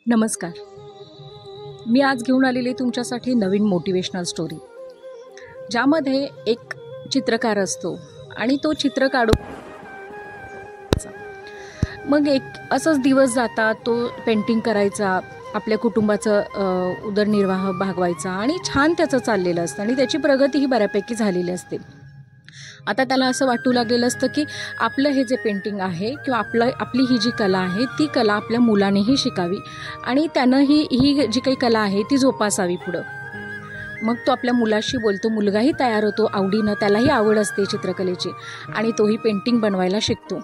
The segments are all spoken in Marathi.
नमस्कार. मी आज घेऊन आलेली तुमच्यासाठी नवीन मोटिवेशनल स्टोरी, ज्यामध्ये एक चित्रकार असतो आणि तो चित्र काढून मग एक असंच दिवस जातात. तो पेंटिंग करायचा, आपल्या कुटुंबाचं उदरनिर्वाह भागवायचा आणि छान त्याचं चाललेलं असतं आणि त्याची प्रगतीही बऱ्यापैकी झालेली असते. आता त्याला असं वाटू लागलेलं असतं की आपलं हे जे पेंटिंग आहे किंवा आपली ही जी कला आहे ती कला आपल्या मुलानेही शिकावी आणि त्यानं ही जी काही कला आहे ती जोपासावी पुढं. मग तो आपल्या मुलाशी बोलतो. मुलगाही तयार होतो आवडीनं, त्यालाही आवड असते चित्रकलेची आणि तोही पेंटिंग बनवायला शिकतो.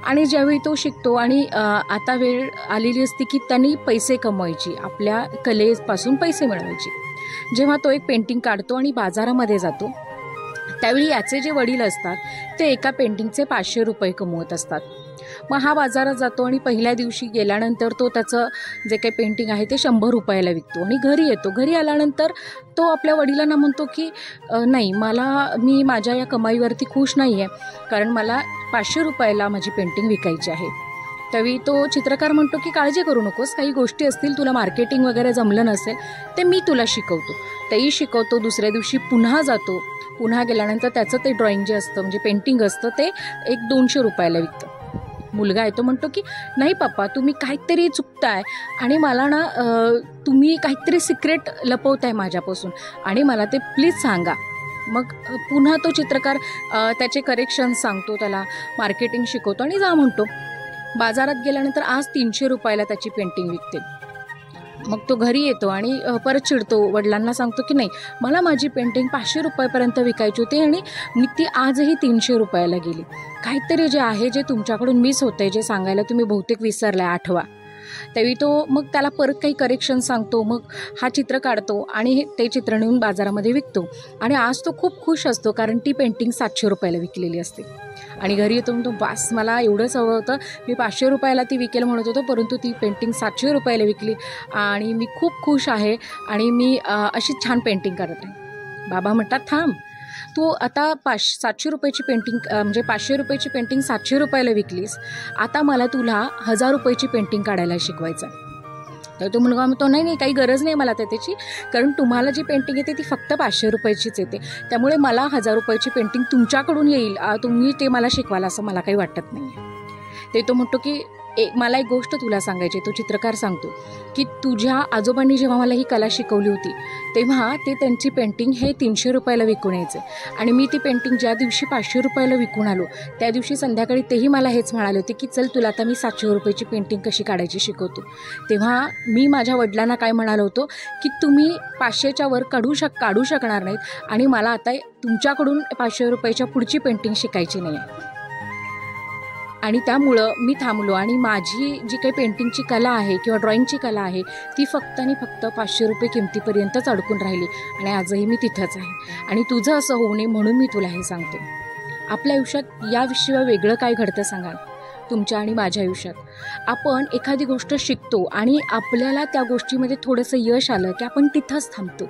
आणि ज्यावेळी तो शिकतो आणि आता वेळ आलेली असते की त्यांनी पैसे कमवायची, आपल्या कलेपासून पैसे मिळवायचे. जेव्हा तो एक पेंटिंग काढतो आणि बाजारामध्ये जातो, त्यावेळी याचे जे वडील असतात ते एका पेंटिंगचे 500 रुपये कमवत असतात. मग हा बाजारात जातो आणि पहिल्या दिवशी गेल्यानंतर तो त्याचं जे काही पेंटिंग आहे ते 100 रुपयाला विकतो आणि घरी येतो. घरी आल्यानंतर तो आपल्या वडिलांना म्हणतो की नाही, मी माझ्या या कमाईवरती खुश नाही आहे, कारण मला 500 रुपयाला माझी पेंटिंग विकायची आहे. त्यावेळी तो चित्रकार म्हणतो की काळजी करू नकोस, काही गोष्टी असतील, तुला मार्केटिंग वगैरे जमलं नसेल ते मी तुला शिकवतो. तेही शिकवतो. दुसऱ्या दिवशी पुन्हा जातो. पुन्हा गेल्यानंतर त्याचं ते ड्रॉइंग जे असतं म्हणजे पेंटिंग असतं ते 200 रुपयाला विकतं. मुलगा येतो, म्हणतो की नाही पप्पा, तुम्ही काहीतरी चुकताय आणि मला ना तुम्ही काहीतरी सिक्रेट लपवताय माझ्यापासून आणि मला ते प्लीज सांगा. मग पुन्हा तो चित्रकार त्याचे करेक्शन सांगतो, त्याला मार्केटिंग शिकवतो आणि जा म्हणतो. बाजारात गेल्यानंतर आज 300 रुपयाला त्याची पेंटिंग विकते. मग तो घरी येतो आणि परत चिडतो. वडिलांना सांगतो की नाही, मला माझी पेंटिंग 500 रुपयापर्यंत विकायची होती आणि मी ती आजही 300 रुपयाला गेली. काहीतरी जे आहे, जे तुमच्याकडून मिस होतं आहे, जे सांगायला तुम्ही बहुतेक विसरलाय, आठवा. त्यावेळी तो मग त्याला परत काही करेक्शन सांगतो. मग हा चित्र काढतो आणि ते चित्र नेऊन बाजारामध्ये विकतो आणि आज तो खूप खुश असतो, कारण ती पेंटिंग 700 रुपयाला विकलेली असते. आणि घरी येतो, म्हणतो बास, मला एवढंच हवं होतं, मी 500 रुपयाला ती विकेल म्हणत होतो, परंतु ती पेंटिंग 700 रुपयाला विकली आणि मी खूप खुश आहे आणि मी अशी छान पेंटिंग करत आहे. बाबा म्हणतात, थांब, तू आता 700 रुपयाची पेंटिंग म्हणजे 500 रुपयाची पेंटिंग 700 रुपयाला विकलीस, आता मला तुला 1000 रुपयाची पेंटिंग काढायला शिकवायचं. तर तो मुलगा म्हणतो, नाही, काही गरज नाही मला त्याची, कारण तुम्हाला जी पेंटिंग येते ती फक्त 500 रुपयाचीच येते, त्यामुळे मला 1000 रुपयाची पेंटिंग तुमच्याकडून येईल, तुम्ही ते मला शिकवाल असं मला काही वाटत नाही आहे. ते तो म्हणतो की मला एक गोष्ट तुला सांगायची. तो चित्रकार सांगतो की तुझ्या आजोबांनी जेव्हा मला ही कला शिकवली होती तेव्हा ते त्यांची पेंटिंग हे 300 रुपयाला विकून यायचे आणि मी ती पेंटिंग ज्या दिवशी 500 रुपयाला विकून आलो त्या दिवशी संध्याकाळी तेही मला हेच म्हणाले होते की चल, तुला आता मी 700 रुपयाची पेंटिंग कशी काढायची शिकवतो. तेव्हा मी माझ्या वडिलांना काय म्हणालो होतो की तुम्ही 500च्या वर काढू शकणार नाहीत आणि मला आता तुमच्याकडून 500 रुपयाच्या पुढची पेंटिंग शिकायची नाही आहे. आणि त्यामुळं मी थांबलो आणि माझी जी काही पेंटिंगची कला आहे किंवा ड्रॉइंगची कला आहे ती फक्त आणि फक्त 500 रुपये किमतीपर्यंतच अडकून राहिली आणि आजही मी तिथंच आहे. आणि तुझं असं होऊ नये म्हणून मी तुला हे सांगते. आपल्या आयुष्यात याशिवाय वेगळं काय घडतं सांगा? तुमच्या आणि माझ्या आयुष्यात आपण एखादी गोष्ट शिकतो आणि आपल्याला त्या गोष्टीमध्ये थोडंसं यश आलं की आपण तिथंच थांबतो.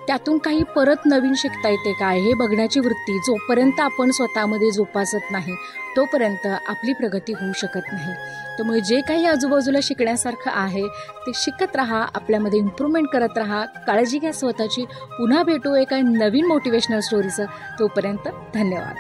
त्यातून काही परत नवीन शिकता येते काय हे बघण्याची वृत्ती जोपर्यंत आपण स्वतःमध्ये जोपासत नाही तोपर्यंत आपली प्रगती होऊ शकत नाही. त्यामुळे जे काही आजूबाजूला शिकण्यासारखं आहे ते शिकत राहा, आपल्यामध्ये इम्प्रूव्हमेंट करत राहा. काळजी घ्या स्वतःची. पुन्हा भेटू एका नवीन मोटिवेशनल स्टोरीचं. तोपर्यंत धन्यवाद.